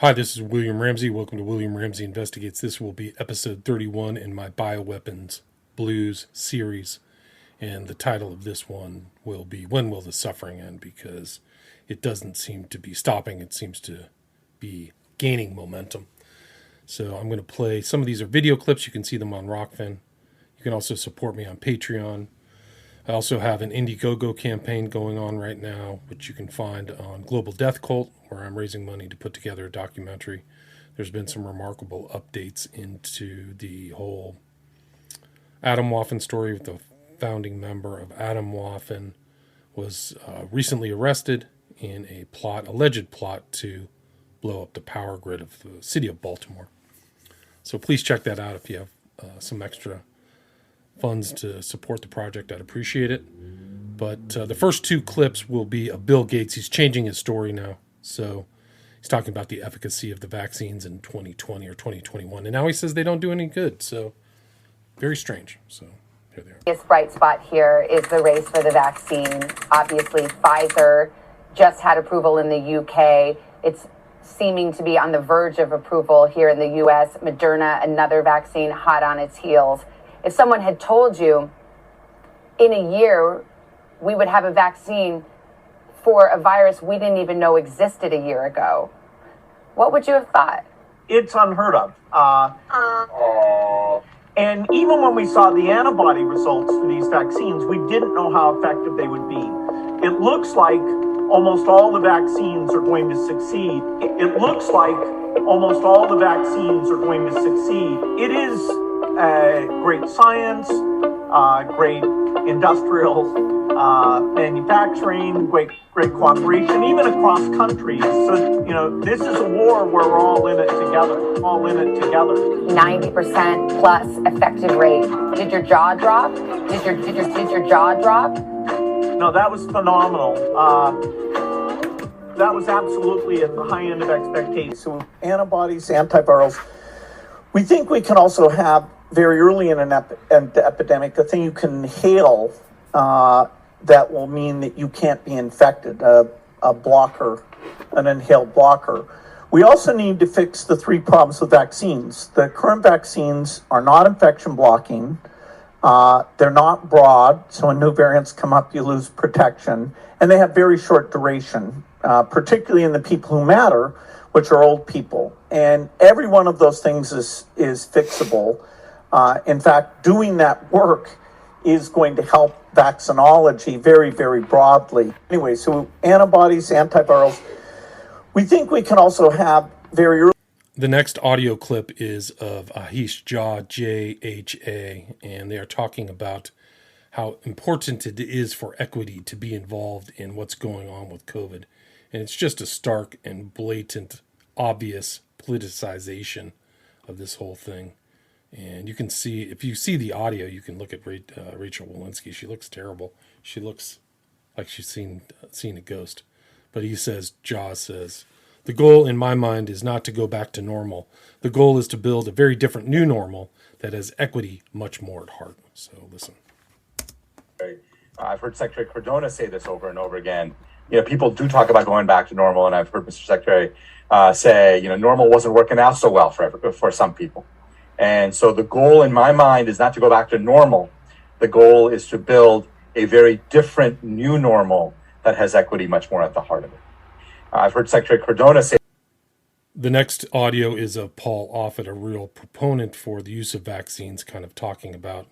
Hi, this is William Ramsey. Welcome to William Ramsey Investigates. This will be episode 31 in my Bioweapons Blues series. And the title of this one will be When Will the Suffering End? Because it doesn't seem to be stopping. It seems to be gaining momentum. So I'm going to play, some of these are video clips. You can see them on Rockfin. You can also support me on Patreon. I also have an Indiegogo campaign going on right now, which you can find on Global Death Cult, where I'm raising money to put together a documentary. There's been some remarkable updates into the whole Atomwaffen story. With the founding member of Atomwaffen was recently arrested in a alleged plot to blow up the power grid of the city of Baltimore. So please check that out if you have some extra funds to support the project. I'd appreciate it. But the first two clips will be of Bill Gates. He's changing his story now. So he's talking about the efficacy of the vaccines in 2020 or 2021. And now he says they don't do any good. So very strange. So here they are. The biggest bright spot here is the race for the vaccine. Obviously, Pfizer just had approval in the UK. It's seeming to be on the verge of approval here in the US. Moderna, another vaccine hot on its heels. If someone had told you in a year we would have a vaccine for a virus we didn't even know existed a year ago, what would you have thought? It's unheard of. And even when we saw the antibody results for these vaccines, we didn't know how effective they would be. It looks like almost all the vaccines are going to succeed. It looks like almost all the vaccines are going to succeed. It is great science, great industrial manufacturing, great cooperation, even across countries. So, this is a war where we're all in it together, 90% plus effective rate. Did your jaw drop? Did your jaw drop? No, that was phenomenal. That was absolutely at the high end of expectations. So antibodies, antivirals, we think we can also have very early in an epidemic, a thing you can inhale that will mean that you can't be infected, a blocker, an inhaled blocker. We also need to fix the three problems with vaccines. The current vaccines are not infection blocking. They're not broad, so when new variants come up, you lose protection. And they have very short duration, particularly in the people who matter, which are old people. And every one of those things is fixable. In fact, doing that work is going to help vaccinology very, very broadly. Anyway, so antibodies, antivirals, we think we can also have very early... The next audio clip is of Ahish Jha, JHA, and they are talking about how important it is for equity to be involved in what's going on with COVID. And it's just a stark and blatant, obvious politicization of this whole thing. And you can see, if you see the audio, you can look at Rachel Walensky. She looks terrible. She looks like she's seen a ghost. But Jha says, the goal in my mind is not to go back to normal. The goal is to build a very different new normal that has equity much more at heart. So listen. I've heard Secretary Cardona say this over and over again. People do talk about going back to normal, and I've heard Mr. Secretary say, normal wasn't working out so well for some people. And so the goal in my mind is not to go back to normal. The goal is to build a very different new normal that has equity much more at the heart of it. I've heard Secretary Cardona say... The next audio is of Paul Offit, a real proponent for the use of vaccines, kind of talking about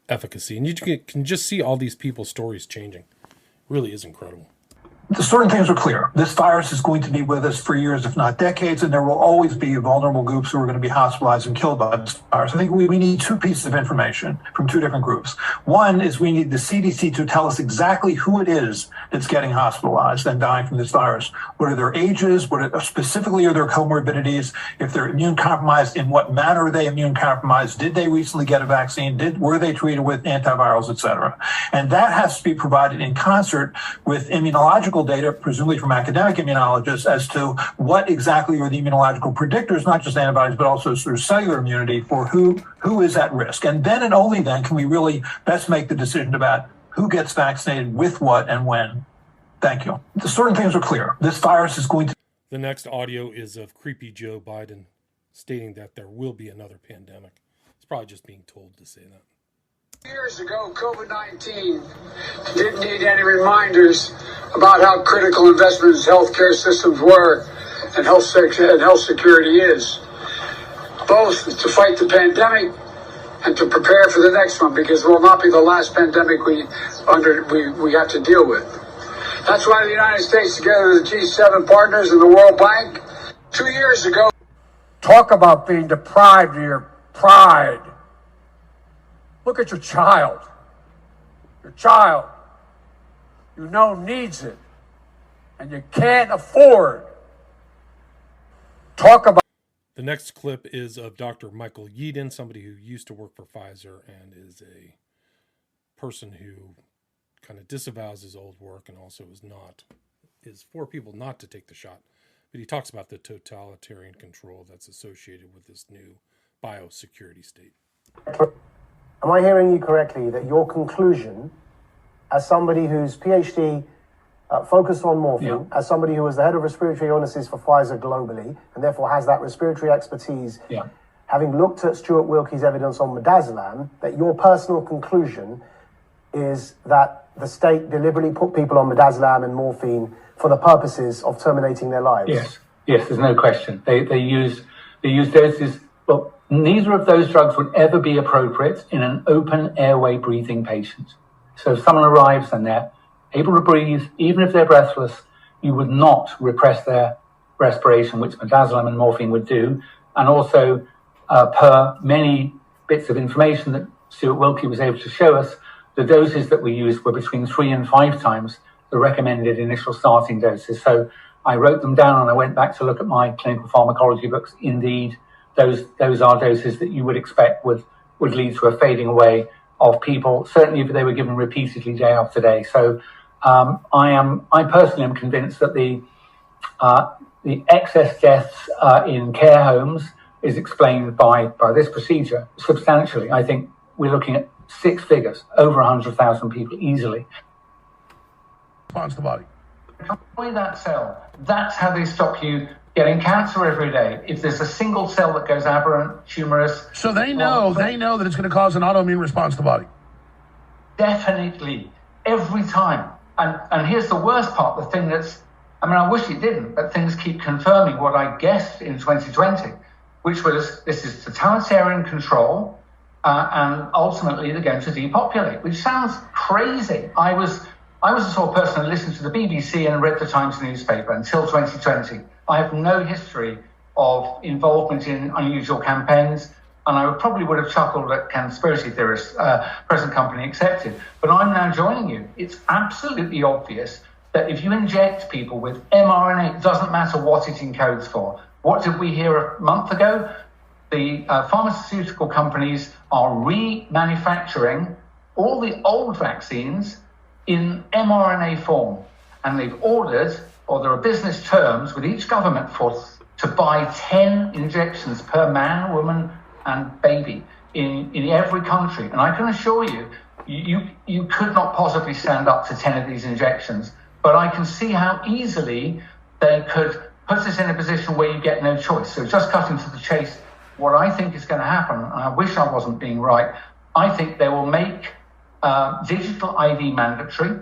efficacy. And you can just see all these people's stories changing. It really is incredible. Certain things are clear. This virus is going to be with us for years, if not decades, and there will always be vulnerable groups who are going to be hospitalized and killed by this virus. I think we need two pieces of information from two different groups. One is we need the CDC to tell us exactly who it is that's getting hospitalized and dying from this virus. What are their ages? Specifically are their comorbidities? If they're immune compromised, in what manner are they immune compromised? Did they recently get a vaccine? Were they treated with antivirals, et cetera? And that has to be provided in concert with immunological data, presumably from academic immunologists, as to what exactly are the immunological predictors, not just antibodies, but also sort of cellular immunity for who is at risk. And then and only then can we really best make the decision about who gets vaccinated with what and when. Thank you. Certain things are clear. This virus is going to... The next audio is of creepy Joe Biden stating that there will be another pandemic. He's probably just being told to say that. Years ago, COVID-19 didn't need any reminders about how critical investments healthcare systems were and health security is, both to fight the pandemic and to prepare for the next one, because it will not be the last pandemic we have to deal with. That's why the United States, together with the G7 partners and the World Bank, 2 years ago. Talk about being deprived of your pride. Look at your child. Your child, you know, needs it, and you can't afford. Talk about. The next clip is of Dr. Michael Yeadon, somebody who used to work for Pfizer and is a person who kind of disavows his old work and also is for people not to take the shot. But he talks about the totalitarian control that's associated with this new biosecurity state. Am I hearing you correctly that your conclusion, as somebody whose PhD focused on morphine, as somebody who was the head of respiratory illnesses for Pfizer globally, and therefore has that respiratory expertise, having looked at Stuart Wilkie's evidence on midazolam, that your personal conclusion is that the state deliberately put people on midazolam and morphine for the purposes of terminating their lives? Yes, there's no question. They use doses. Well, neither of those drugs would ever be appropriate in an open airway breathing patient. So if someone arrives and they're able to breathe, even if they're breathless, you would not repress their respiration, which midazolam and morphine would do. And also, per many bits of information that Stuart Wilkie was able to show us, the doses that we used were between 3 and 5 times the recommended initial starting doses. So I wrote them down and I went back to look at my clinical pharmacology books. Indeed, those are doses that you would expect would lead to a fading away of people, certainly if they were given repeatedly day after day. So I personally am convinced that the excess deaths in care homes is explained by this procedure substantially. I think we're looking at 6 figures, over 100,000 people easily. Response to the body. Destroy that cell. That's how they stop you getting cancer every day. If there's a single cell that goes aberrant, tumorous. So they know that it's going to cause an autoimmune response to the body. Definitely. Every time. And here's the worst part, the thing that's, I wish it didn't, but things keep confirming what I guessed in 2020, which was this is totalitarian control, and ultimately they're going to depopulate, which sounds crazy. I was the sort of person who listened to the BBC and read the Times newspaper until 2020. I have no history of involvement in unusual campaigns, and I probably would have chuckled at conspiracy theorists, present company accepted. But I'm now joining you. It's absolutely obvious that if you inject people with mRNA, it doesn't matter what it encodes for. What did we hear a month ago? The pharmaceutical companies are remanufacturing all the old vaccines in mRNA form. And they've ordered, or there are business terms with each government to buy 10 injections per man, woman, and baby in every country. And I can assure you could not possibly stand up to 10 of these injections. But I can see how easily they could put us in a position where you get no choice. So just cutting to the chase, what I think is going to happen, and I wish I wasn't being right, I think they will make digital ID mandatory,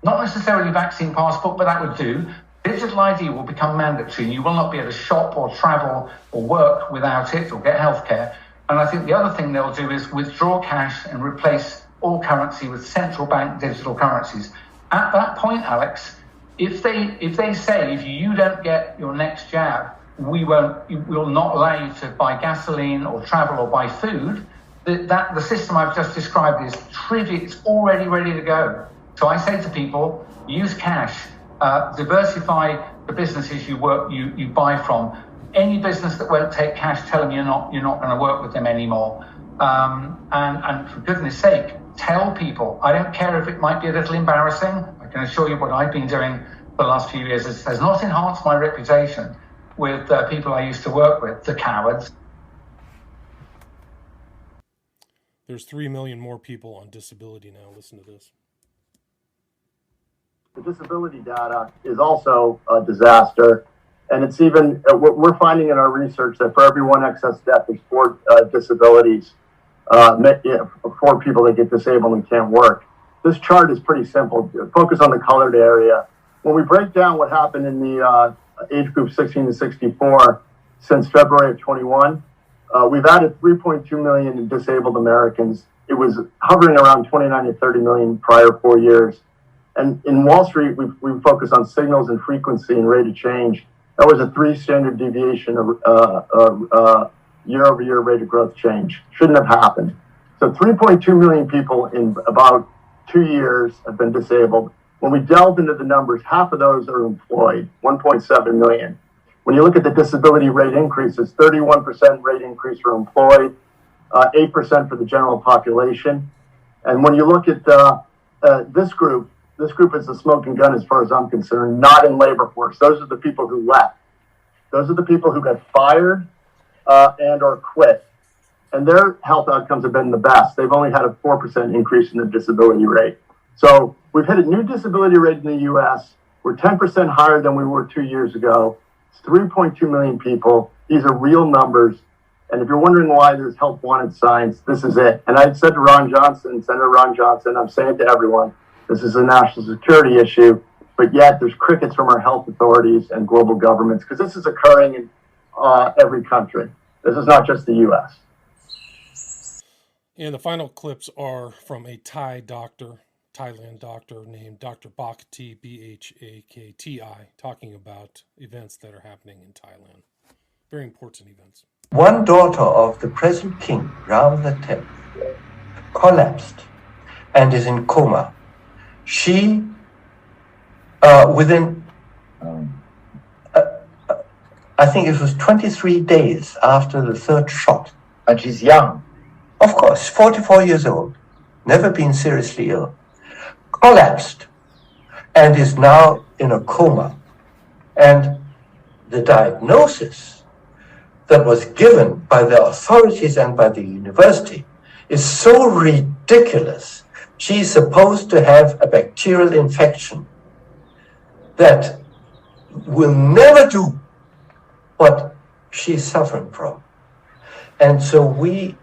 not necessarily vaccine passport, but that would do. Digital ID will become mandatory and you will not be able to shop or travel or work without it or get healthcare. And I think the other thing they'll do is withdraw cash and replace all currency with central bank digital currencies. At that point, Alex, if they say if you don't get your next jab, we will not allow you to buy gasoline or travel or buy food, the system I've just described is trivial. It's already ready to go. So I say to people, use cash, diversify the businesses you buy from. Any business that won't take cash, tell them you're not going to work with them anymore. And for goodness sake, tell people. I don't care if it might be a little embarrassing. I can assure you what I've been doing for the last few years has not enhanced my reputation with people I used to work with, the cowards. There's 3 million more people on disability now. Listen to this. The disability data is also a disaster. And it's even, we're finding in our research that for every one excess death, there's 4 disabilities, 4 people that get disabled and can't work. This chart is pretty simple. Focus on the colored area. When we break down what happened in the age group 16 to 64 since February of 21, we've added 3.2 million disabled Americans. It was hovering around 29 to 30 million prior 4 years. And in Wall Street, we focus on signals and frequency and rate of change. That was a 3 standard deviation of year-over-year rate of growth change. Shouldn't have happened. So 3.2 million people in about 2 years have been disabled. When we delve into the numbers, half of those are employed, 1.7 million. When you look at the disability rate increases, 31% rate increase for employed, 8% for the general population. And when you look at this group is the smoking gun as far as I'm concerned, not in labor force. Those are the people who left. Those are the people who got fired and or quit. And their health outcomes have been the best. They've only had a 4% increase in the disability rate. So we've hit a new disability rate in the U.S. We're 10% higher than we were 2 years ago. It's 3.2 million people. These are real numbers. And if you're wondering why there's help wanted signs, this is it. And I said to Senator Ron Johnson, I'm saying to everyone, this is a national security issue, but yet there's crickets from our health authorities and global governments, because this is occurring in every country. This is not just the U.S. And the final clips are from a Thailand doctor named Dr. Bhakti, Bhakti, talking about events that are happening in Thailand. Very important events. One daughter of the present king, Ramsey X, collapsed and is in coma. She, within, I think it was 23 days after the 3rd shot. And she's young. Of course, 44 years old, never been seriously ill, collapsed and is now in a coma. And the diagnosis that was given by the authorities and by the university is so ridiculous. She's supposed to have a bacterial infection that will never do what she's suffering from. And so we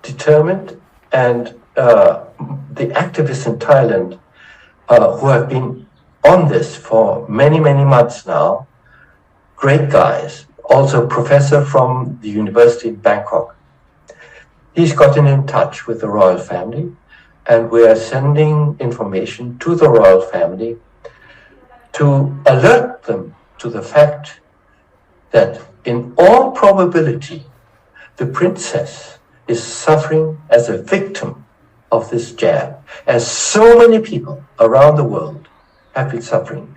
determined, and the activists in Thailand who have been on this for many, many months now, great guys, also a professor from the University in Bangkok. He's gotten in touch with the royal family, and we are sending information to the royal family to alert them to the fact that in all probability, the princess is suffering as a victim of this jab, as so many people around the world have been suffering.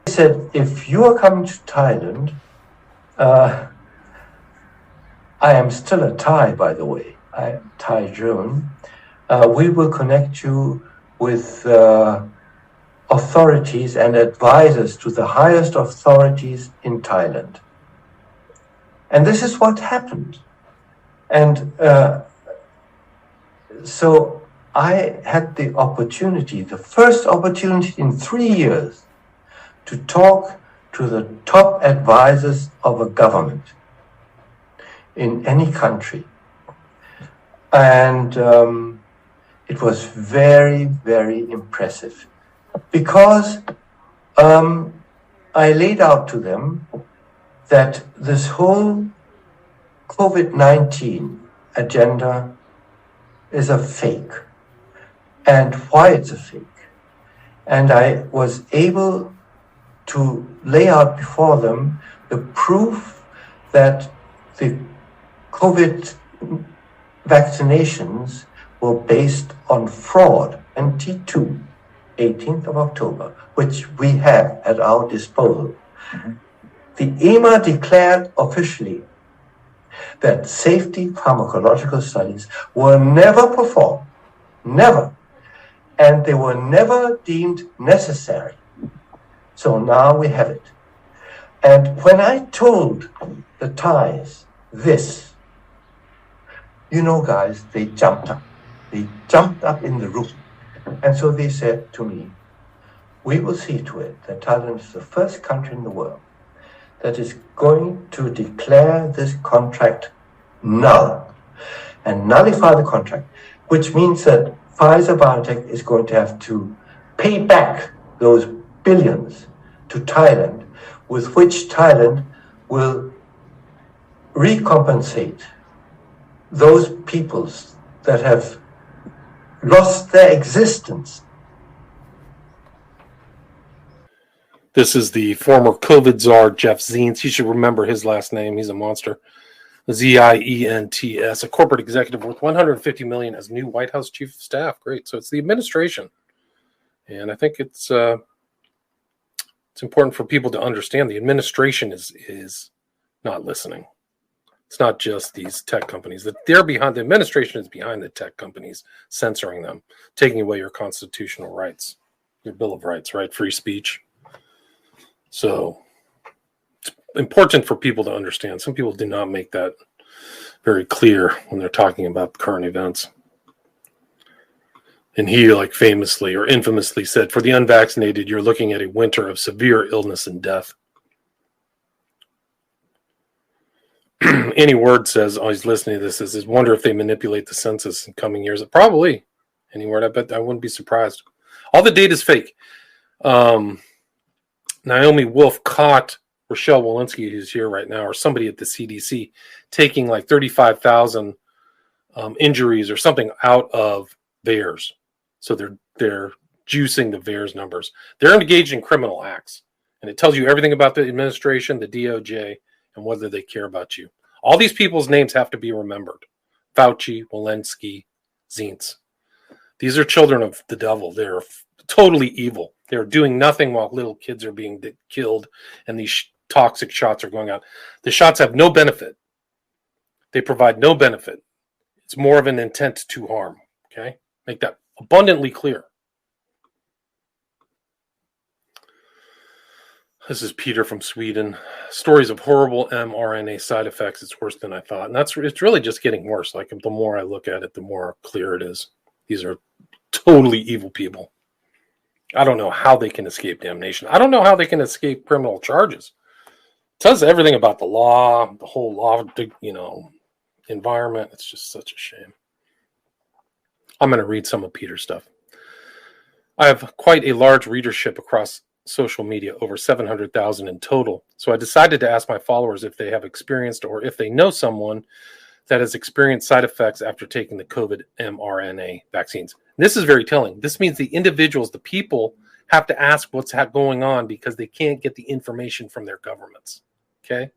He said, if you are coming to Thailand, I am still a Thai, by the way. I am Thai German. We will connect you with authorities and advisors to the highest authorities in Thailand. And this is what happened. And so I had the opportunity, the first opportunity in 3 years, to talk to the top advisors of a government in any country. And it was very, very impressive, because I laid out to them that this whole COVID-19 agenda is a fake, and why it's a fake. And I was able to lay out before them the proof that the COVID vaccinations were based on fraud, and T2, 18th of October, which we have at our disposal. Mm-hmm. The EMA declared officially that safety pharmacological studies were never performed, never, and they were never deemed necessary. So now we have it. And when I told the Thais this, you know, guys, they jumped up. They jumped up in the room. And so they said to me, we will see to it that Thailand is the first country in the world that is going to declare this contract null and nullify the contract, which means that Pfizer BioNTech is going to have to pay back those billions to Thailand, with which Thailand will recompensate those peoples that have lost their existence. This is the former COVID czar, Jeff Zients. You should remember his last name. He's a monster. Zients, a corporate executive worth $150 million as new White House chief of staff. Great. So it's the administration. And I think it's important for people to understand the administration is not listening. It's not just these tech companies. That they're behind. The administration is behind the tech companies, censoring them, taking away your constitutional rights, your Bill of Rights, right? Free speech. So it's important for people to understand. Some people do not make that very clear when they're talking about current events. And he, like famously or infamously said, for the unvaccinated, you're looking at a winter of severe illness and death. Any word says, oh, he's listening to this, says, wonder if they manipulate the census in coming years. Probably. Any word, I bet I wouldn't be surprised. All the data is fake. Naomi Wolf caught Rochelle Walensky, who's here right now, or somebody at the CDC, taking like 35,000 injuries or something out of VAERS. So they're juicing the VAERS numbers. They're engaged in criminal acts. And it tells you everything about the administration, the DOJ, and whether they care about you. All these people's names have to be remembered. Fauci, Walensky, Zients. These are children of the devil. They're totally evil. They're doing nothing while little kids are being killed and these toxic shots are going out. The shots have no benefit. They provide no benefit. It's more of an intent to harm. Okay? Make that abundantly clear. This is Peter from Sweden. Stories of horrible mRNA side effects. It's worse than I thought. And it's really just getting worse. Like the more I look at it, the more clear it is. These are totally evil people. I don't know how they can escape damnation. I don't know how they can escape criminal charges. It tells everything about the law, the whole law, environment. It's just such a shame. I'm going to read some of Peter's stuff. I have quite a large readership across social media, over 700,000 in total. So I decided to ask my followers if they have experienced or if they know someone that has experienced side effects after taking the COVID mRNA vaccines. And this is very telling. This means the individuals, the people, have to ask what's going on because they can't get the information from their governments. Okay?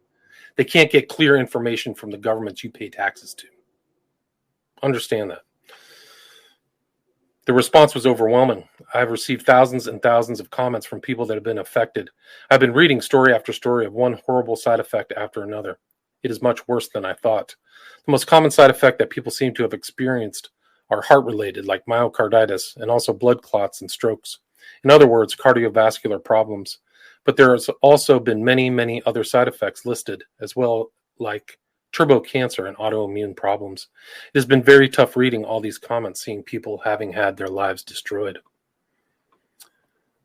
They can't get clear information from the governments you pay taxes to. Understand that. The response was overwhelming. I've received thousands and thousands of comments from people that have been affected. I've been reading story after story of one horrible side effect after another. It is much worse than I thought. The most common side effect that people seem to have experienced are heart-related, like myocarditis, and also blood clots and strokes. In other words, cardiovascular problems. But there has also been many, many other side effects listed as well, like turbo cancer and autoimmune problems. It has been very tough reading all these comments, seeing people having had their lives destroyed.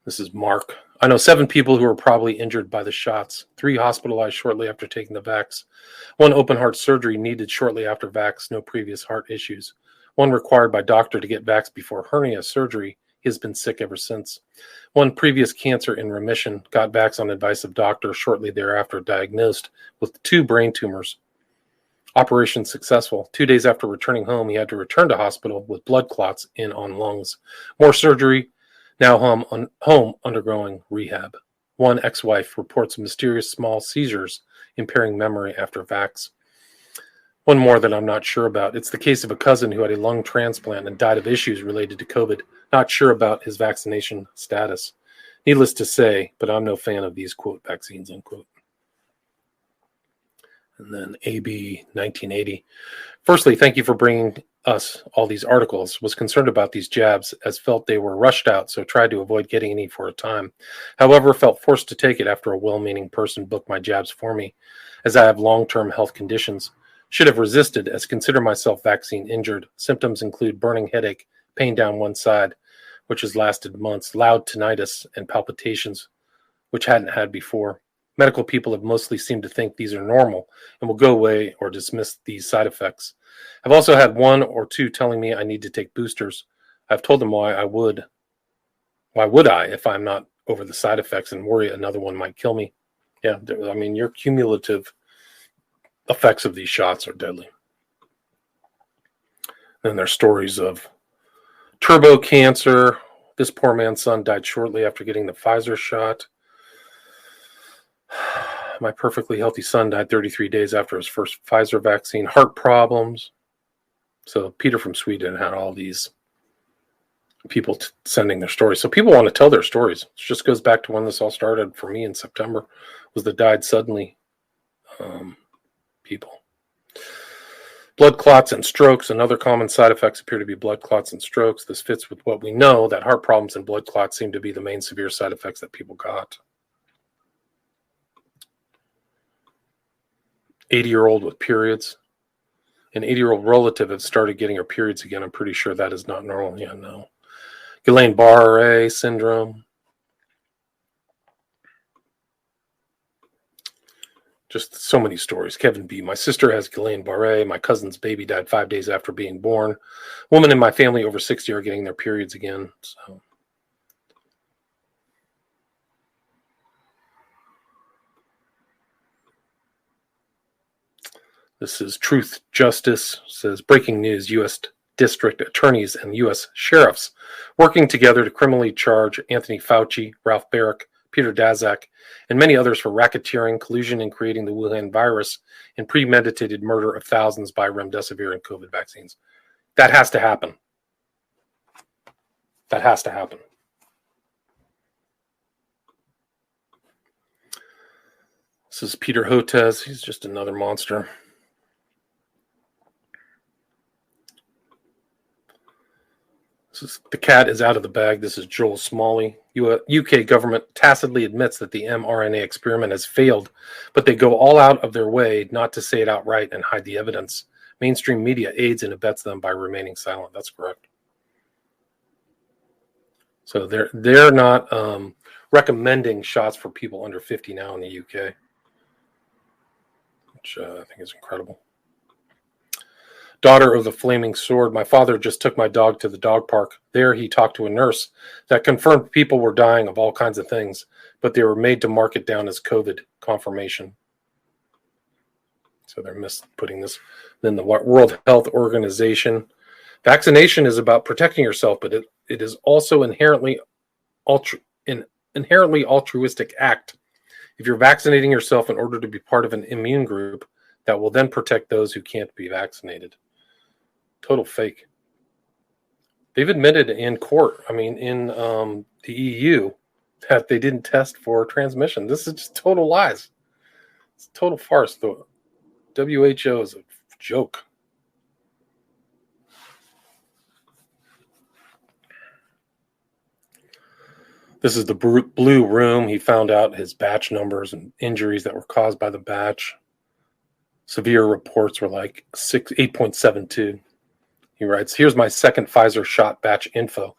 This is Mark. I know 7 people who were probably injured by the shots, 3 hospitalized shortly after taking the vax, 1 open heart surgery needed shortly after vax, no previous heart issues, 1 required by doctor to get vax before hernia surgery. He has been sick ever since. 1 previous cancer in remission, got vax on advice of doctor shortly thereafter, diagnosed with 2 brain tumors. Operation successful. 2 days after returning home, he had to return to hospital with blood clots on lungs. More surgery, now home undergoing rehab. 1 ex-wife reports mysterious small seizures impairing memory after vax. 1 more that I'm not sure about. It's the case of a cousin who had a lung transplant and died of issues related to COVID. Not sure about his vaccination status. Needless to say, but I'm no fan of these, quote, vaccines, unquote. And then AB 1980. Firstly, thank you for bringing us all these articles. Was concerned about these jabs as felt they were rushed out, so tried to avoid getting any for a time. However, felt forced to take it after a well-meaning person booked my jabs for me, as I have long-term health conditions. Should have resisted, as consider myself vaccine injured. Symptoms include burning headache, pain down one side. which has lasted months, loud tinnitus, and palpitations, which hadn't had before. Medical people have mostly seemed to think these are normal and will go away or dismiss these side effects. I've also had one or two telling me I need to take boosters. I've told them why would I if I'm not over the side effects and worry another one might kill me? Yeah, I mean, your cumulative effects of these shots are deadly. Then there's stories of turbo cancer. This poor man's son died shortly after getting the Pfizer shot. My perfectly healthy son died 33 days after his first Pfizer vaccine. Heart problems. So Peter from Sweden had all these people sending their stories. So people want to tell their stories. It just goes back to when this all started for me in September, was the died suddenly people. Blood clots and strokes. Another common side effects appear to be blood clots and strokes. This fits with what we know, that heart problems and blood clots seem to be the main severe side effects that people got. 80-year-old with periods. An 80-year-old relative has started getting her periods again. I'm pretty sure that is not normal. Yeah, no. Guillain-Barré syndrome. Just so many stories. Kevin B. My sister has Guillain-Barré. My cousin's baby died 5 days after being born. Women in my family over 60 are getting their periods again. So. This is Truth Justice. It says, breaking news, U.S. district attorneys and U.S. sheriffs working together to criminally charge Anthony Fauci, Ralph Barrick, Peter Daszak, and many others for racketeering, collusion in creating the Wuhan virus, and premeditated murder of thousands by remdesivir and COVID vaccines. That has to happen. That has to happen. This is Peter Hotez. He's just another monster. The cat is out of the bag. This is Joel Smalley. UK government tacitly admits that the mRNA experiment has failed, but they go all out of their way not to say it outright and hide the evidence. Mainstream media aids and abets them by remaining silent. That's correct. So they're not recommending shots for people under 50 now in the UK, which I think is incredible. Daughter of the Flaming Sword. My father just took my dog to the dog park. There he talked to a nurse that confirmed people were dying of all kinds of things, but they were made to mark it down as COVID confirmation. So they're putting this. Then the World Health Organization. Vaccination is about protecting yourself, but it is also an inherently altruistic act. If you're vaccinating yourself in order to be part of an immune group that will then protect those who can't be vaccinated. Total fake. They've admitted in court, in the EU, that they didn't test for transmission. This is just total lies. It's a total farce. The WHO is a joke. This is the blue room. He found out his batch numbers and injuries that were caused by the batch. Severe reports were like 8.72. He writes, here's my second Pfizer shot batch info.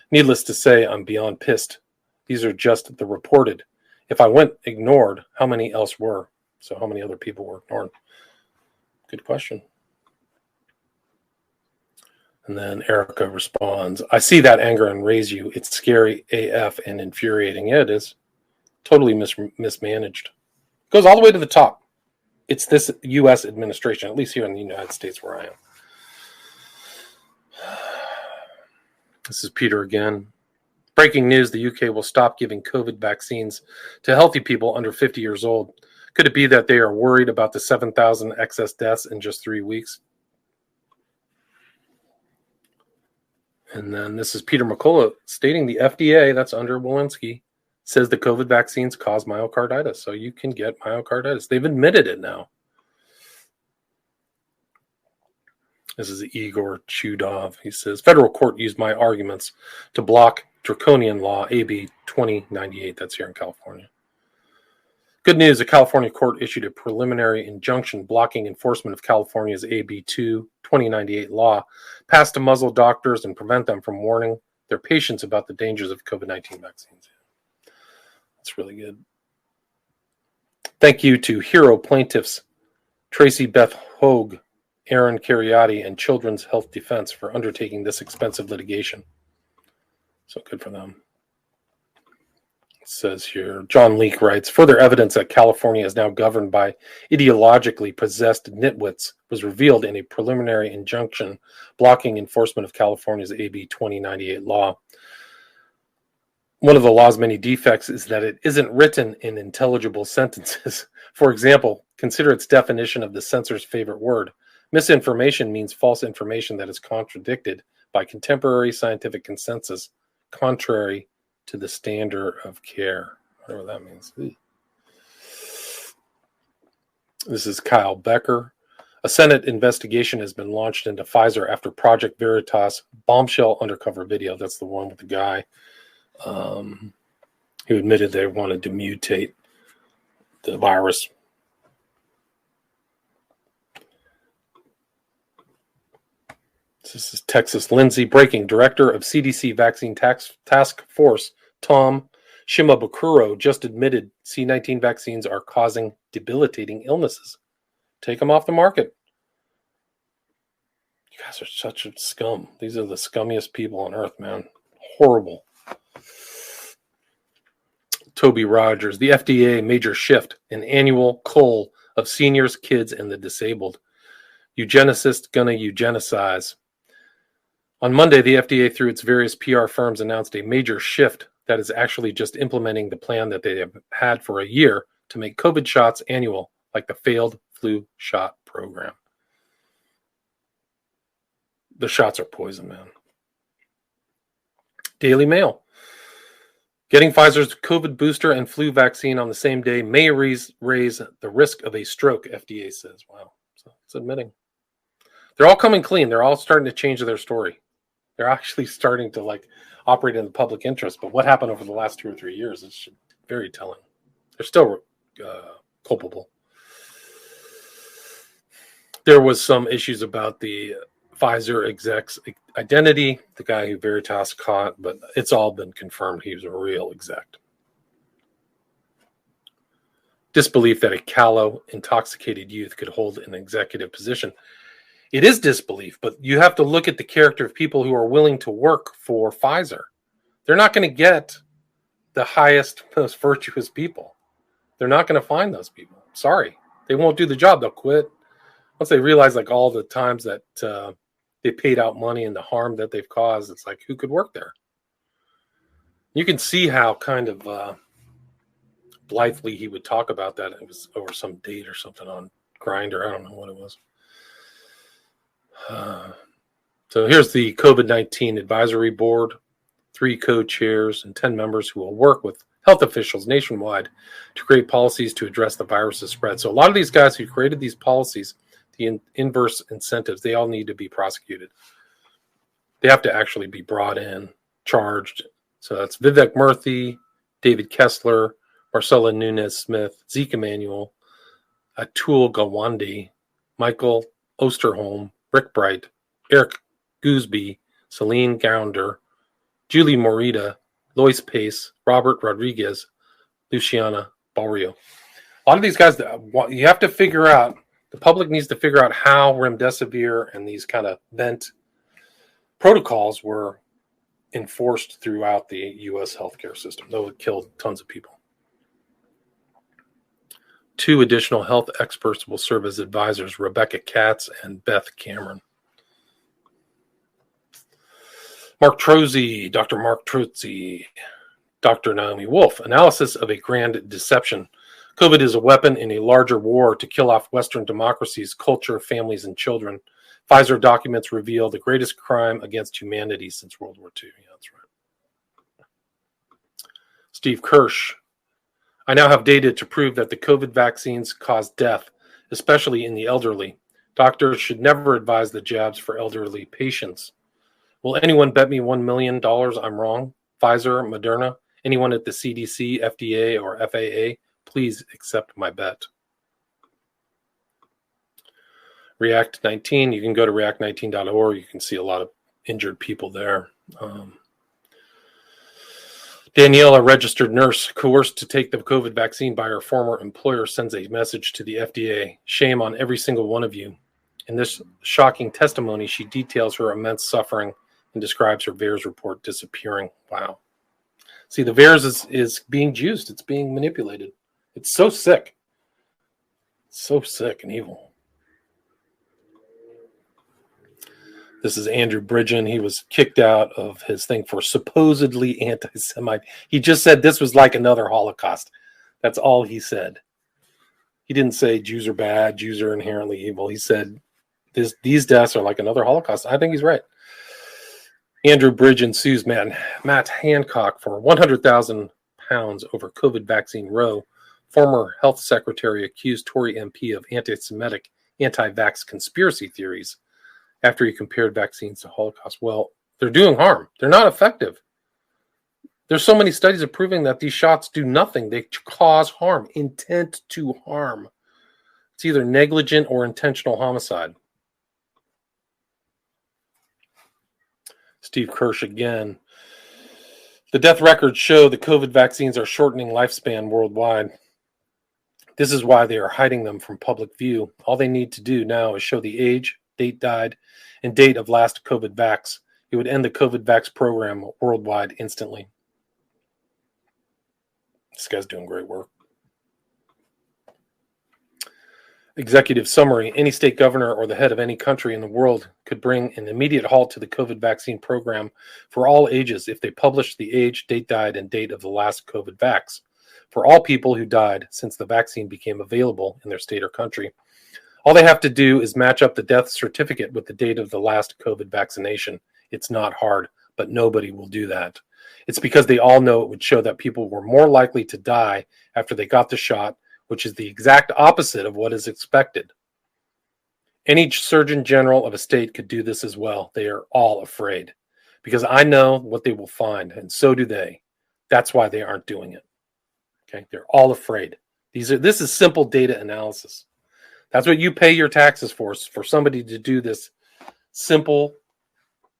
Needless to say, I'm beyond pissed. These are just the reported. If I went ignored, how many else were? So how many other people were ignored? Good question. And then Erica responds, I see that anger and raise you. It's scary AF and infuriating. Yeah, it is. Totally mismanaged. Goes all the way to the top. It's this U.S. administration, at least here in the United States where I am. This is Peter again. Breaking news, the UK will stop giving COVID vaccines to healthy people under 50 years old. Could it be that they are worried about the 7,000 excess deaths in just 3 weeks? And then this is Peter McCullough stating the FDA, that's under Walensky, says the COVID vaccines cause myocarditis. So you can get myocarditis. They've admitted it now. This is Igor Chudov. He says, federal court used my arguments to block draconian law AB 2098. That's here in California. Good news, a California court issued a preliminary injunction blocking enforcement of California's AB 2098 law, passed to muzzle doctors and prevent them from warning their patients about the dangers of COVID-19 vaccines. That's really good. Thank you to hero plaintiffs Tracy Beth Hogue, Aaron Cariotti, and Children's Health Defense for undertaking this expensive litigation. So good for them. It says here, John Leake writes, further evidence that California is now governed by ideologically possessed nitwits was revealed in a preliminary injunction blocking enforcement of California's AB 2098 law. One of the law's many defects is that it isn't written in intelligible sentences. For example, consider its definition of the censor's favorite word. Misinformation means false information that is contradicted by contemporary scientific consensus, contrary to the standard of care. Whatever that means. This is Kyle Becker. A Senate investigation has been launched into Pfizer after Project Veritas bombshell undercover video. That's the one with the guy who admitted they wanted to mutate the virus. This is Texas Lindsay. Breaking. Director of CDC Vaccine Task Force, Tom Shimabukuro, just admitted C-19 vaccines are causing debilitating illnesses. Take them off the market. You guys are such a scum. These are the scummiest people on earth, man. Horrible. Toby Rogers. The FDA major shift in annual cull of seniors, kids, and the disabled. Eugenicist gonna eugenicize. On Monday, the FDA, through its various PR firms, announced a major shift that is actually just implementing the plan that they have had for a year to make COVID shots annual, like the failed flu shot program. The shots are poison, man. Daily Mail. Getting Pfizer's COVID booster and flu vaccine on the same day may raise the risk of a stroke, FDA says. Wow. So it's admitting. They're all coming clean. They're all starting to change their story. They're actually starting to operate in the public interest. But what happened over the last 2 or 3 years is very telling. They're still culpable. There was some issues about the Pfizer exec's identity, the guy who Veritas caught, but it's all been confirmed he was a real exec. Disbelief that a callow, intoxicated youth could hold an executive position. It is disbelief, but you have to look at the character of people who are willing to work for Pfizer. They're not going to get the highest, most virtuous people. They're not going to find those people. Sorry. They won't do the job. They'll quit. Once they realize all the times that they paid out money and the harm that they've caused, it's who could work there? You can see how kind of blithely he would talk about that. It was over some date or something on Grindr. I don't know what it was. So here's the COVID-19 advisory board, 3 co-chairs and 10 members who will work with health officials nationwide to create policies to address the virus's spread. So a lot of these guys who created these policies, the inverse incentives, they all need to be prosecuted. They have to actually be brought in, charged. So that's Vivek Murthy, David Kessler, Marcella Nunez-Smith, Zeke Emanuel, Atul Gawande, Michael Osterholm, Rick Bright, Eric Gooseby, Celine Gounder, Julie Morita, Lois Pace, Robert Rodriguez, Luciana Barrio. A lot of these guys, you have to figure out, the public needs to figure out how remdesivir and these kind of vent protocols were enforced throughout the U.S. healthcare system. Those killed tons of people. 2 additional health experts will serve as advisors, Rebecca Katz and Beth Cameron. Mark Trozzi, Dr. Mark Trozzi, Dr. Naomi Wolf, analysis of a grand deception. COVID is a weapon in a larger war to kill off Western democracies, culture, families, and children. Pfizer documents reveal the greatest crime against humanity since World War II. Yeah, that's right. Steve Kirsch. I now have data to prove that the COVID vaccines cause death, especially in the elderly. Doctors should never advise the jabs for elderly patients. Will anyone bet me $1 million I'm wrong? Pfizer, Moderna, anyone at the CDC, FDA, or FAA, please accept my bet. React 19, you can go to react19.org. You can see a lot of injured people there. Danielle, a registered nurse coerced to take the COVID vaccine by her former employer, sends a message to the FDA. Shame on every single one of you. In this shocking testimony, she details her immense suffering and describes her VAERS report disappearing. Wow. See, the VAERS is being used. It's being manipulated. It's so sick. So sick and evil. This is Andrew Bridgen. He was kicked out of his thing for supposedly anti-Semite. He just said this was like another Holocaust. That's all he said. He didn't say Jews are bad, Jews are inherently evil. He said these deaths are like another Holocaust. I think he's right. Andrew Bridgen sues Matt Hancock for £100,000 over COVID vaccine row. Former health secretary accused Tory MP of anti-Semitic, anti-vax conspiracy theories after he compared vaccines to Holocaust. Well, they're doing harm. They're not effective. There's so many studies proving that these shots do nothing. They cause harm, intent to harm. It's either negligent or intentional homicide. Steve Kirsch again. The death records show the COVID vaccines are shortening lifespan worldwide. This is why they are hiding them from public view. All they need to do now is show the age, date died, and date of last COVID vax. It would end the COVID vax program worldwide instantly. This guy's doing great work. Executive summary. Any state governor or the head of any country in the world could bring an immediate halt to the COVID vaccine program for all ages if they publish the age, date died, and date of the last COVID vax for all people who died since the vaccine became available in their state or country. All they have to do is match up the death certificate with the date of the last COVID vaccination. It's not hard, but nobody will do that. It's because they all know it would show that people were more likely to die after they got the shot, which is the exact opposite of what is expected. Any surgeon general of a state could do this as well. They are all afraid because I know what they will find, and so do they. That's why they aren't doing it. Okay, they're all afraid. This is simple data analysis. That's what you pay your taxes for somebody to do this simple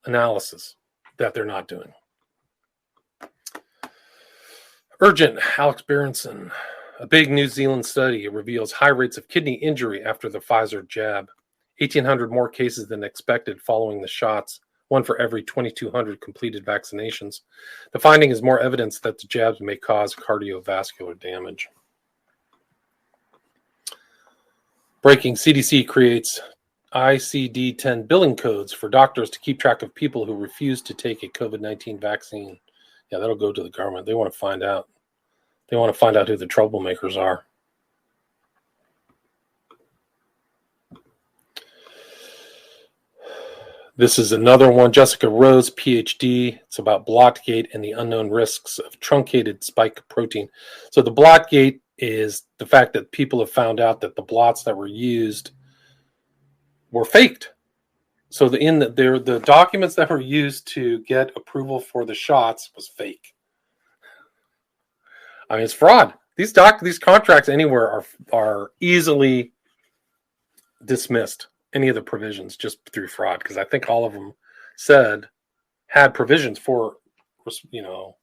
analysis that they're not doing. Urgent, Alex Berenson. A big New Zealand study reveals high rates of kidney injury after the Pfizer jab. 1,800 more cases than expected following the shots, one for every 2,200 completed vaccinations. The finding is more evidence that the jabs may cause cardiovascular damage. Breaking, CDC creates ICD-10 billing codes for doctors to keep track of people who refuse to take a COVID-19 vaccine. Yeah, that'll go to the government. They want to find out. They want to find out who the troublemakers are. This is another one. Jessica Rose, PhD. It's about blotgate and the unknown risks of truncated spike protein. So the blotgate is the fact that people have found out that the blots that were used were faked. So the documents that were used to get approval for the shots was fake. I mean, it's fraud. These contracts anywhere are easily dismissed. Any of the provisions just through fraud, because I think all of them had provisions for,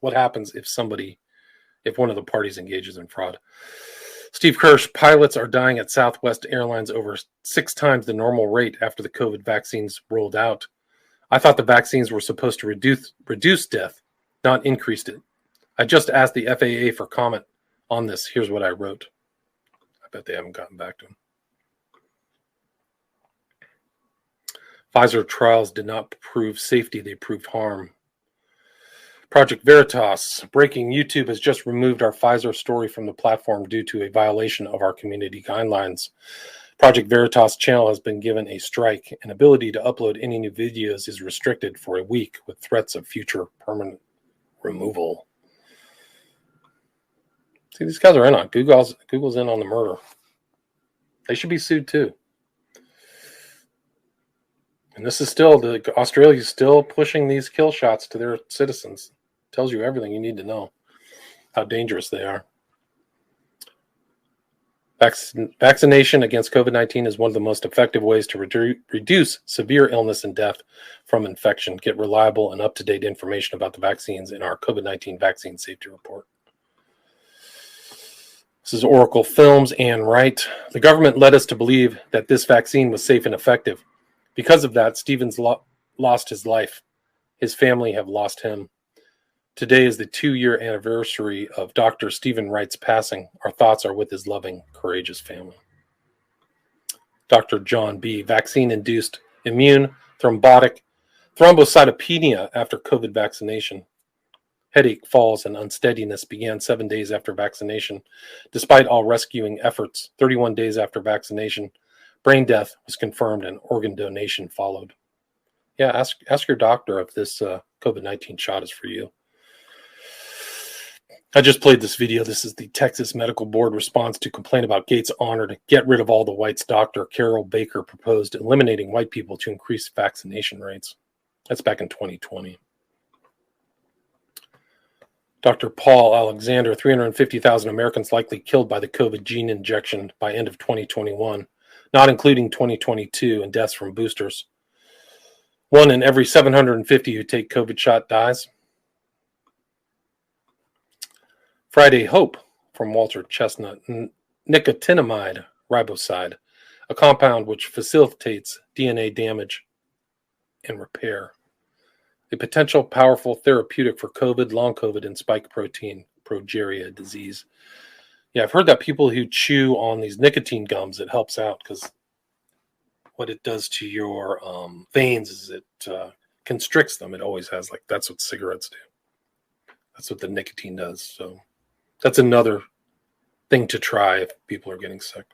what happens if one of the parties engages in fraud. Steve Kirsch, pilots are dying at Southwest Airlines over 6 times the normal rate after the COVID vaccines rolled out. I thought the vaccines were supposed to reduce death, not increase it. I just asked the FAA for comment on this. Here's what I wrote. I bet they haven't gotten back to him. Pfizer trials did not prove safety, they proved harm. Project Veritas, breaking, YouTube has just removed our Pfizer story from the platform due to a violation of our community guidelines. Project Veritas channel has been given a strike, and ability to upload any new videos is restricted for a week with threats of future permanent removal. See, these guys are in on Google's in on the murder. They should be sued too. And this is still Australia's still pushing these kill shots to their citizens. Tells you everything you need to know, how dangerous they are. Vaccination against COVID-19 is one of the most effective ways to reduce severe illness and death from infection. Get reliable and up-to-date information about the vaccines in our COVID-19 Vaccine Safety Report. This is Oracle Films and Wright. The government led us to believe that this vaccine was safe and effective. Because of that, Stevens lost his life. His family have lost him. Today is the 2-year anniversary of Dr. Stephen Wright's passing. Our thoughts are with his loving, courageous family. Dr. John B. Vaccine-induced immune thrombocytopenia after COVID vaccination. Headache, falls, and unsteadiness began 7 days after vaccination. Despite all rescuing efforts, 31 days after vaccination, brain death was confirmed and organ donation followed. Yeah, ask your doctor if this COVID-19 shot is for you. I just played this video. This is the Texas Medical Board response to complaint about Gates' honor to get rid of all the whites. Dr. Carol Baker proposed eliminating white people to increase vaccination rates. That's back in 2020. Dr. Paul Alexander, 350,000 Americans likely killed by the COVID gene injection by end of 2021, not including 2022 and deaths from boosters. 1 in every 750 who take COVID shot dies. Friday Hope from Walter Chestnut. Nicotinamide riboside, a compound which facilitates DNA damage and repair. A potential powerful therapeutic for COVID, long COVID, and spike protein progeria disease. Yeah, I've heard that people who chew on these nicotine gums, it helps out because what it does to your veins is it constricts them. It always has, like, that's what cigarettes do. That's what the nicotine does. So that's another thing to try if people are getting sick.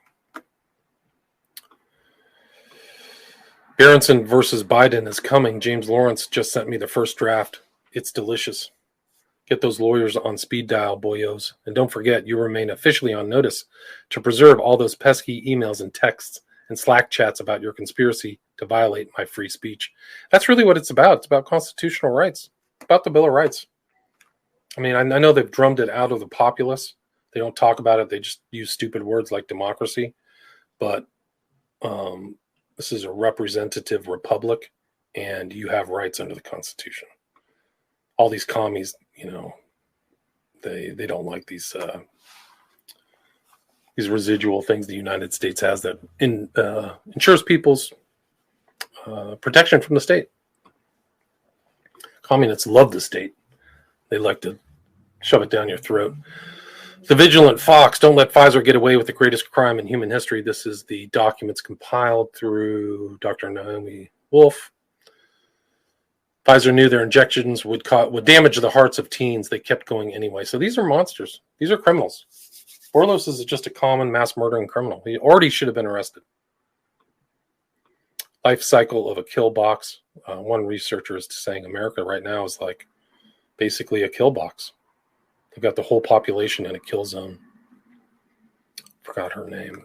Berenson versus Biden is coming. James Lawrence just sent me the first draft. It's delicious. Get those lawyers on speed dial, boyos. And don't forget, you remain officially on notice to preserve all those pesky emails and texts and Slack chats about your conspiracy to violate my free speech. That's really what it's about. It's about constitutional rights. It's about the Bill of Rights. I mean, I know they've drummed it out of the populace. They don't talk about it. They just use stupid words like democracy. But this is a representative republic, and you have rights under the Constitution. All these commies, they don't like these residual things the United States has that ensures people's protection from the state. Communists love the state. They like to shove it down your throat. The Vigilant Fox, don't let Pfizer get away with the greatest crime in human history. This is the documents compiled through Dr. Naomi Wolf. Pfizer knew their injections would damage the hearts of teens. They kept going anyway. So these are monsters. These are criminals. Borlos is just a common mass murdering criminal. He already should have been arrested. Life cycle of a kill box. One researcher is saying America right now is like basically a kill box. They've got the whole population in a kill zone. Forgot her name.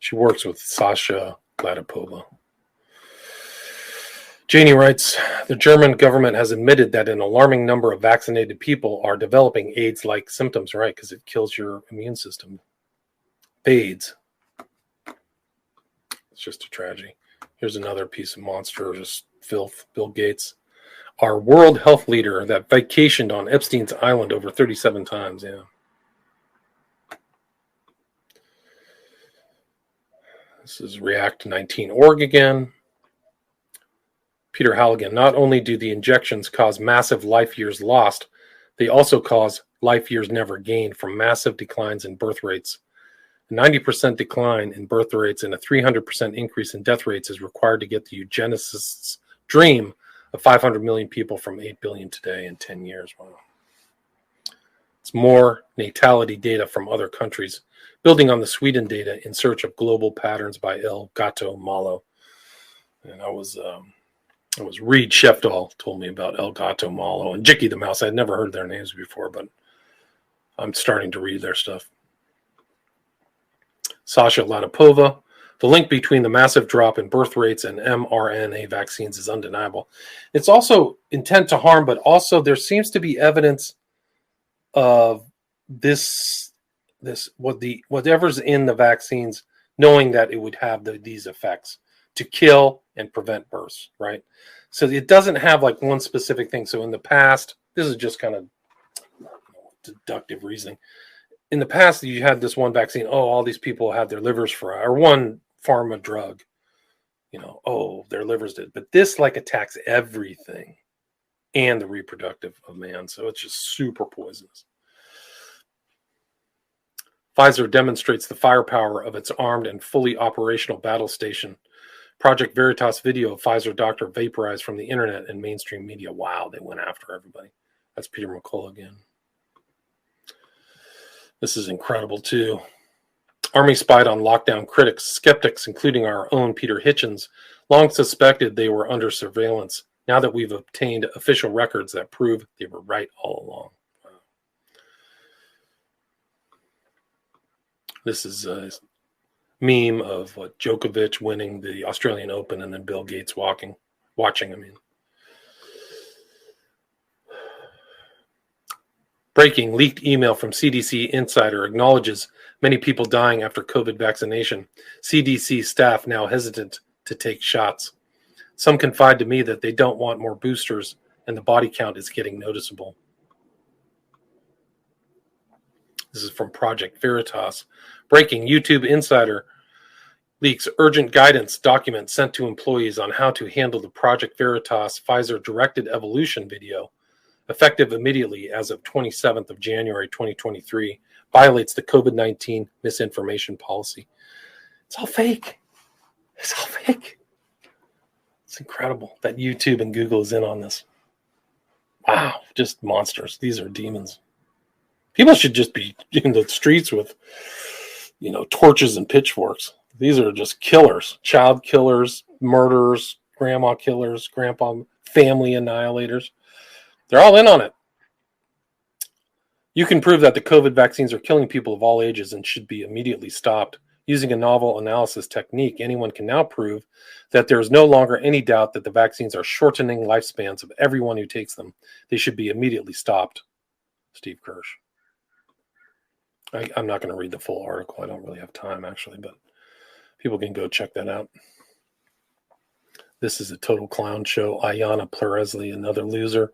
She works with Sasha Latipova. Janie writes, the German government has admitted that an alarming number of vaccinated people are developing AIDS-like symptoms, right? Because it kills your immune system. AIDS. It's just a tragedy. Here's another piece of monstrous filth. Bill Gates, our world health leader that vacationed on Epstein's Island over 37 times. Yeah. This is React19.org again. Peter Halligan, not only do the injections cause massive life years lost, they also cause life years never gained from massive declines in birth rates. A 90% decline in birth rates and a 300% increase in death rates is required to get the eugenicists' dream of 500 million people from 8 billion today in 10 years. Wow. It's more natality data from other countries, building on the Sweden data in search of global patterns by El Gato Malo. And I was Reed Shefdahl told me about El Gato Malo and Jicky the Mouse. I'd never heard their names before, but I'm starting to read their stuff. Sasha Latipova, the link between the massive drop in birth rates and mRNA vaccines is undeniable. It's also intent to harm, but also there seems to be evidence of this whatever's in the vaccines, knowing that it would have these effects to kill and prevent births, right? So it doesn't have like one specific thing. So in the past, this is just kind of deductive reasoning. In the past, you had this one vaccine. Oh, all these people had their livers fried, or one pharma drug. Oh, their livers did. But this like attacks everything and the reproductive of man. So it's just super poisonous. Pfizer demonstrates the firepower of its armed and fully operational battle station. Project Veritas video of Pfizer doctor vaporized from the internet and mainstream media. Wow, they went after everybody. That's Peter McCullough again. This is incredible too. Army spied on lockdown critics. Skeptics, including our own Peter Hitchens, long suspected they were under surveillance. Now that we've obtained official records that prove they were right all along. This is a meme of Djokovic winning the Australian Open and then Bill Gates watching. Breaking, leaked email from CDC insider acknowledges many people dying after COVID vaccination. CDC staff now hesitant to take shots. Some confide to me that they don't want more boosters and the body count is getting noticeable. This is from Project Veritas. Breaking, YouTube insider leaks urgent guidance document sent to employees on how to handle the Project Veritas Pfizer directed evolution video, effective immediately as of 27th of January 2023, violates the COVID-19 misinformation policy. It's all fake. It's all fake. It's incredible that YouTube and Google is in on this. Wow, just monsters. These are demons. People should just be in the streets with, torches and pitchforks. These are just killers, child killers, murderers, grandma killers, grandpa, family annihilators. They're all in on it. You can prove that the COVID vaccines are killing people of all ages and should be immediately stopped. Using a novel analysis technique, anyone can now prove that there is no longer any doubt that the vaccines are shortening lifespans of everyone who takes them. They should be immediately stopped. Steve Kirsch. I'm not going to read the full article. I don't really have time, actually, but people can go check that out. This is a total clown show. Ayanna Pressley, another loser.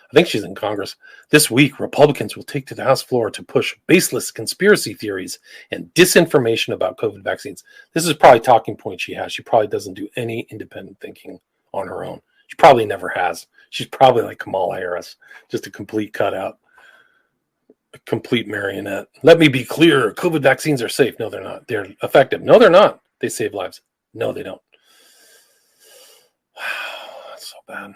I think she's in Congress. This week, Republicans will take to the House floor to push baseless conspiracy theories and disinformation about COVID vaccines. This is probably a talking point she has. She probably doesn't do any independent thinking on her own. She probably never has. She's probably like Kamala Harris, just a complete cutout. A complete marionette. Let me be clear. COVID vaccines are safe. No, they're not. They're effective. No, they're not. They save lives. No, they don't. Wow, that's so bad.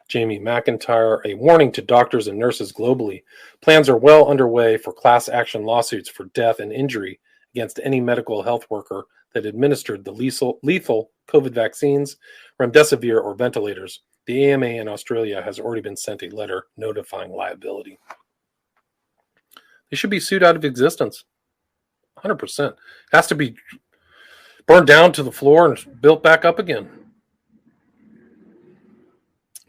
Jamie McIntyre, a warning to doctors and nurses globally. Plans are well underway for class action lawsuits for death and injury against any medical health worker that administered the lethal COVID vaccines, remdesivir, or ventilators. The AMA in Australia has already been sent a letter notifying liability. They should be sued out of existence. 100%. It has to be burned down to the floor and built back up again.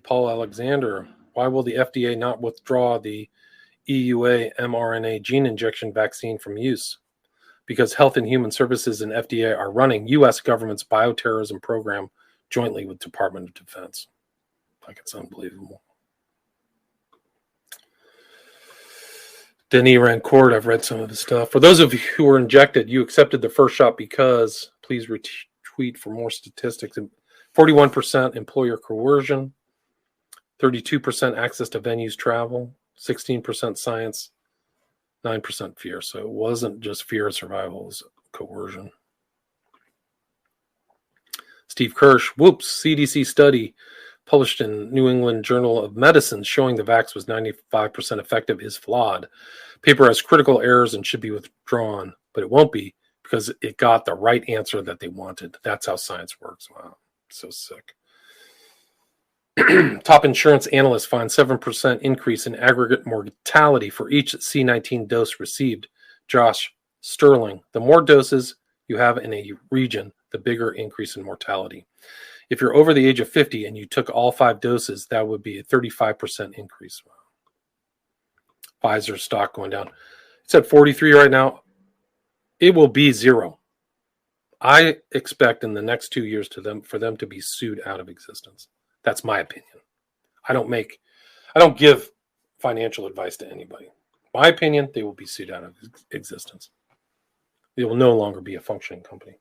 Paul Alexander, why will the FDA not withdraw the EUA mRNA gene injection vaccine from use? Because Health and Human Services and FDA are running U.S. government's bioterrorism program jointly with Department of Defense. Like, it's unbelievable. Denis Rancourt, I've read some of his stuff. For those of you who were injected, you accepted the first shot because, please retweet for more statistics. 41% employer coercion, 32% access to venues travel, 16% science, 9% fear. So it wasn't just fear of survival, it was coercion. Steve Kirsch, CDC study published in New England Journal of Medicine showing the vax was 95% effective is flawed. Paper has critical errors and should be withdrawn, but it won't be because it got the right answer that they wanted. That's how science works. Wow, so sick. Top insurance analysts find 7% increase in aggregate mortality for each C19 dose received. Josh Sterling, the more doses you have in a region, the bigger increase in mortality. If you're over the age of 50 and you took all 5 doses, that would be a 35% increase. Pfizer stock going down. It's at 43 right now. It will be 0. I expect in the next 2 years for them to be sued out of existence. That's my opinion. I don't give financial advice to anybody. My opinion, they will be sued out of existence. They will no longer be a functioning company.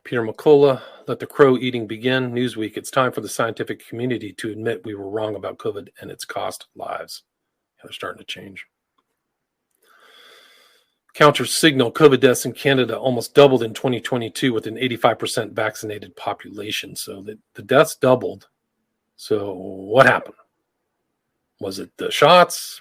Peter McCullough, let the crow eating begin. Newsweek, it's time for the scientific community to admit we were wrong about COVID and its cost lives. Yeah, they're starting to change. Counter signal, COVID deaths in Canada almost doubled in 2022 with an 85% vaccinated population. So the deaths doubled. So what happened? Was it the shots?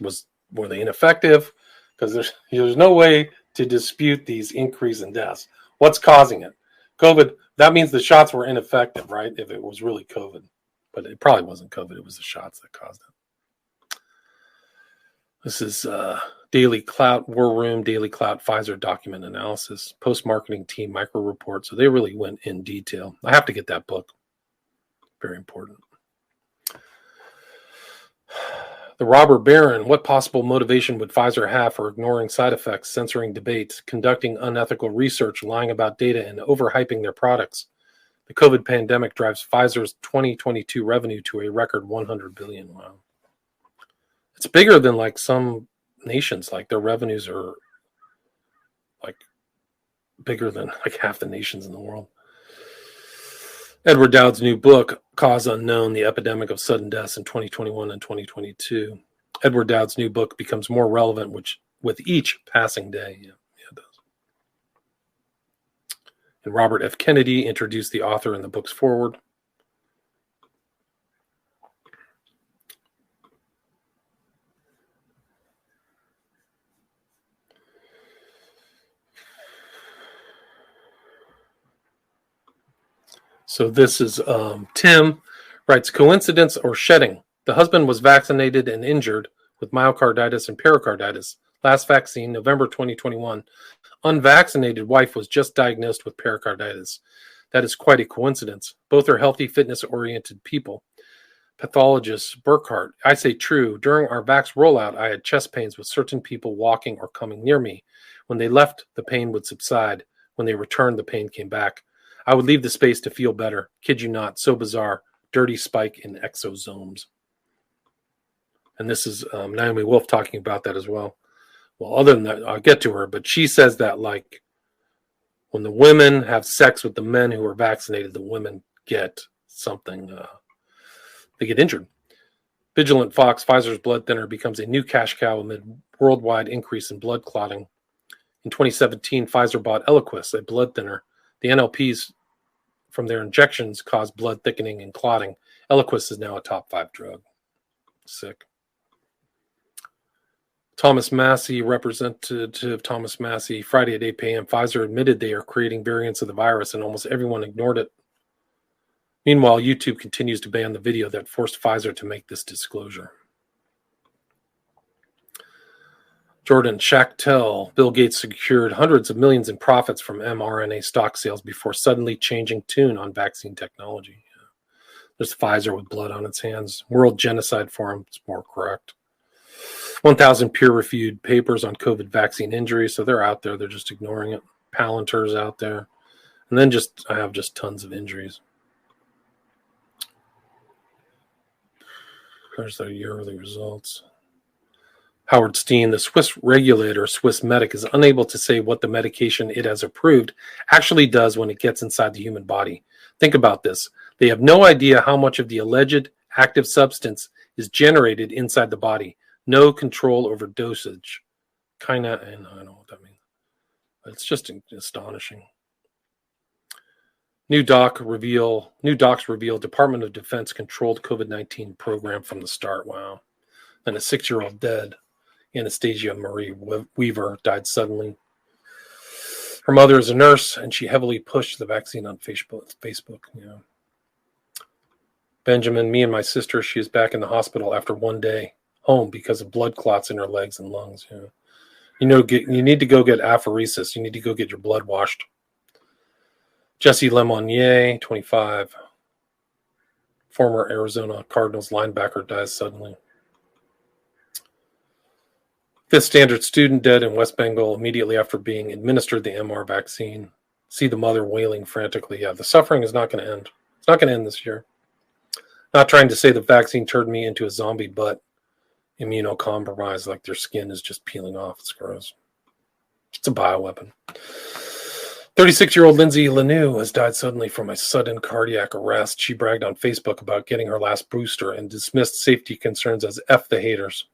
Were they ineffective? Because there's no way to dispute these increase in deaths. What's causing it? COVID. That means the shots were ineffective, right? If it was really COVID. But it probably wasn't COVID. It was the shots that caused it. This is Daily Clout, War Room, Daily Clout, Pfizer document analysis, post-marketing team micro report. So they really went in detail. I have to get that book. Very important. The robber baron, what possible motivation would Pfizer have for ignoring side effects, censoring debates, conducting unethical research, lying about data, and overhyping their products? The COVID pandemic drives Pfizer's 2022 revenue to a record $100 billion. Wow. It's bigger than like some nations. Like their revenues are like bigger than like half the nations in the world. Edward Dowd's new book, Cause Unknown, The Epidemic of Sudden Deaths in 2021 and 2022. Edward Dowd's new book becomes more relevant with each passing day. Yeah, it does. And Robert F. Kennedy introduced the author in the book's foreword. So this is Tim writes, coincidence or shedding? The husband was vaccinated and injured with myocarditis and pericarditis. Last vaccine, November 2021. Unvaccinated wife was just diagnosed with pericarditis. That is quite a coincidence. Both are healthy, fitness-oriented people. Pathologist Burkhart, I say true. During our vax rollout, I had chest pains with certain people walking or coming near me. When they left, the pain would subside. When they returned, the pain came back. I would leave the space to feel better. Kid you not, so bizarre. Dirty spike in exosomes. And this is Naomi Wolf talking about that as well. Well, other than that, I'll get to her, but she says that like when the women have sex with the men who are vaccinated, the women get something, they get injured. Vigilant Fox, Pfizer's blood thinner becomes a new cash cow amid worldwide increase in blood clotting. In 2017, Pfizer bought Eliquis, a blood thinner. The NLPs from their injections cause blood thickening and clotting. Eliquis is now a top 5 drug. Sick. Thomas Massey, Representative Thomas Massey, Friday at 8 p.m. Pfizer admitted they are creating variants of the virus and almost everyone ignored it. Meanwhile, YouTube continues to ban the video that forced Pfizer to make this disclosure. Jordan Schachtel, Bill Gates secured hundreds of millions in profits from mRNA stock sales before suddenly changing tune on vaccine technology. There's Pfizer with blood on its hands. World Genocide Forum, it's more correct. 1,000 peer-reviewed papers on COVID vaccine injuries, so they're out there. They're just ignoring it. Palantir's out there. And then I have just tons of injuries. There's their yearly results. Howard Steen, the Swiss regulator, Swissmedic, is unable to say what the medication it has approved actually does when it gets inside the human body. Think about this. They have no idea how much of the alleged active substance is generated inside the body. No control over dosage. And I don't know what that means. It's just astonishing. New docs reveal Department of Defense controlled COVID-19 program from the start. Wow. And a 6-year-old dead. Anastasia Marie Weaver died suddenly. Her mother is a nurse, and she heavily pushed the vaccine on Facebook. Yeah. Benjamin, me and my sister, she is back in the hospital after 1 day home because of blood clots in her legs and lungs. Yeah. You need to go get apheresis. You need to go get your blood washed. Jesse Lemonnier, 25, former Arizona Cardinals linebacker, dies suddenly. Fifth standard student dead in West Bengal immediately after being administered the MR vaccine. See the mother wailing frantically. Yeah, the suffering is not going to end. It's not going to end this year. Not trying to say the vaccine turned me into a zombie, but immunocompromised, like their skin is just peeling off. It's gross. It's a bioweapon. 36-year-old Lindsay Lanou has died suddenly from a sudden cardiac arrest. She bragged on Facebook about getting her last booster and dismissed safety concerns as F the haters.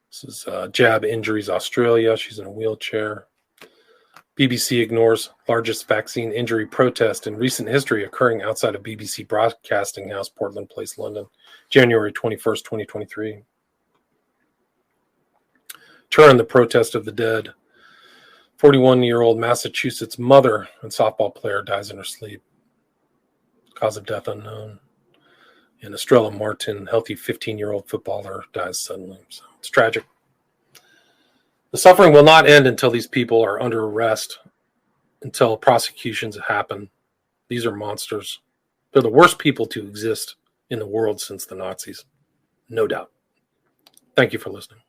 This is Jab Injuries Australia. She's in a wheelchair. BBC ignores largest vaccine injury protest in recent history occurring outside of BBC Broadcasting House, Portland Place, London, January 21st, 2023. Turn the protest of the dead. 41-year-old Massachusetts mother and softball player dies in her sleep. Cause of death unknown. And Estrella Martin, healthy 15-year-old footballer, dies suddenly. So it's tragic. The suffering will not end until these people are under arrest, until prosecutions happen. These are monsters. They're the worst people to exist in the world since the Nazis. No doubt. Thank you for listening.